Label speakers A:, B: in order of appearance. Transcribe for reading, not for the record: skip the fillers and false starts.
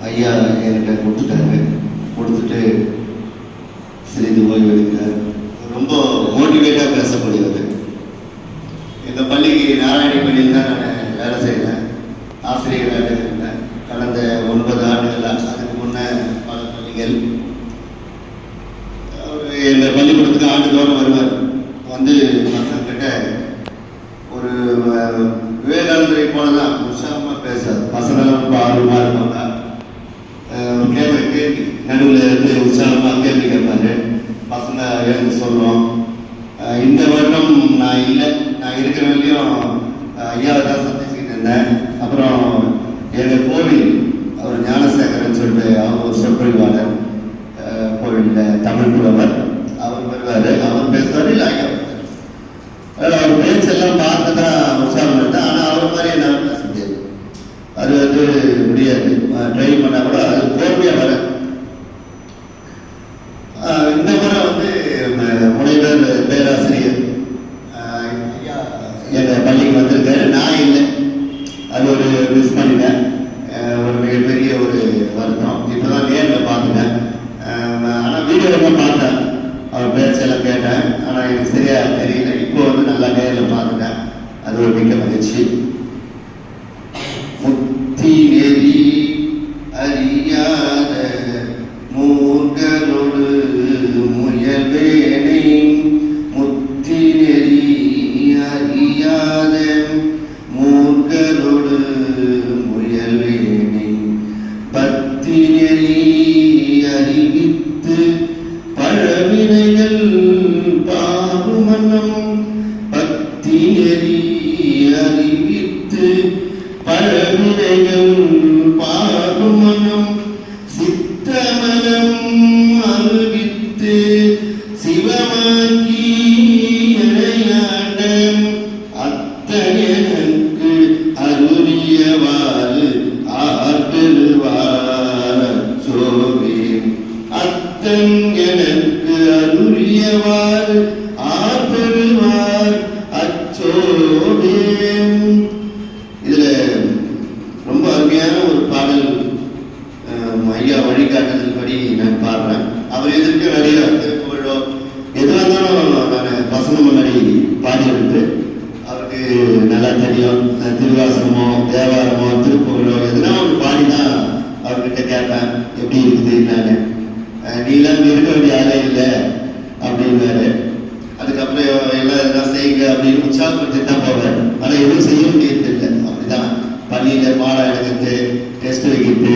A: ஐயா என்கிட்ட கொடுத்துட்டு சிறிது ஓய்வு எடுக்கிறார். ரொம்ப மோட்டிவேட்டாக பேசக்கூடியவர். எங்கள் பள்ளிக்கு நாராயணி பள்ளியில் தான் நான் வேலை செய்கிறேன், ஆசிரியராக இருந்தேன் கடந்த 9 ஆண்டுகளாக. அதுக்கு முன்னே பல பள்ளிகள். எங்கள் பள்ளிக்கூடத்துக்கு ஆண்டுதோறும் வருவார். வந்து பசங்கிட்ட ஒரு விவேகானந்தரை போல தான் உற்சாகமாக பேசார். பசங்களாம் ரொம்ப ஆர்வமாக இருப்பாங்க. கேள்வி நடுவில் இருந்து உற்சாகமாக கேள்வி கேட்பாரு. பசங்க எழுந்து சொல்லுவோம். இந்த வருடம் நான் இல்லை, நான் இருக்கிற வரையும் ஐயாவை தான் சந்திச்சுக்கிட்டு இருந்தேன். அப்புறம் எங்கள் கோவில் அவர் ஞானசேகரன் சொல்லிட்டு அவர் ஒரு சொற்பொழிவாளர், கோவிலில் தமிழ் புலவர். அவர் வருவார், அவர் பேசுவார், இல்லை ஐயா வருவார். அவர் பேச்செல்லாம் பார்த்து தான் உற்சாகம் எடுத்தேன். ஆனால் அவர் மாதிரி என்னால் பேச முடியாது. அது முடியாது. ட்ரை பண்ணால் கூட அது கோர்மையாக வர. இந்த முறை முனைவர் பேராசிரியர் எங்கள் பள்ளிக்கு வந்திருக்காரு. நான் இல்லை, அது ஒரு மிஸ் பண்ணிட்டேன். ஒரு மிகப்பெரிய ஒரு வருத்தம். இப்போ தான் நேரில் பார்த்துட்டேன். ஆனால் வீடியோவில் பார்த்தேன், அவர் பேச்செல்லாம் கேட்டேன். ஆனால் எனக்கு சரியாக தெரியல. இப்போ நல்லா நேரில் பார்த்துட்டேன். அது ஒரு மிக்க மகிழ்ச்சி. முத்தி நெறி அறியாத மூர்களோடு முயல்வேனை, முத்தி நெறி அறியாத மூர்களோடு முயல்வேனை, பக்தி நெறி அறிவித்து பழவினைகள் பாருமன்னம், பக்தி நெறி அறிவித்து பழவினைகள் பாருமன்னம், சித்தமனம் அறிவித்து சிவமாக்கி இணையாண்ட, அத்தன் எனக்கு அருளியவாறு ஆற்றுவார் சோவே, அத்தன் எனக்கு அருளியவாறு ஆற்றுவார் அச்சோவே. இதுல ரொம்ப அருமையான ஒரு பாடல் ஐயா வழிகாட்டுதல் படி நான் பாடுறேன். அவர் எதிர்க்க நிறைய திருப்புகழோ எதுவாக இருந்தாலும் நான் பசங்க முன்னாடி பாடி எடுத்து அவருக்கு நல்லா தெரியும். திருவாசகமோ தேவாரமோ திருப்புகழோ எதுனா ஒரு பாடி தான் அவர்கிட்ட கேட்பேன், எப்படி இருக்குது நான். நீலாம் இருக்க வேண்டிய ஆளே இல்லை அப்படின்னாரு. அதுக்கப்புறம் எல்லாம் செய்யுங்க அப்படின்னு உற்சாகப்படுத்தி தான் போவேன். ஆனால் எதுவும் செய்ய முடியறது இல்லை. அப்படிதான் பள்ளியில் பாடம் எடுக்கிறது, டெஸ்ட் வைக்கிறது,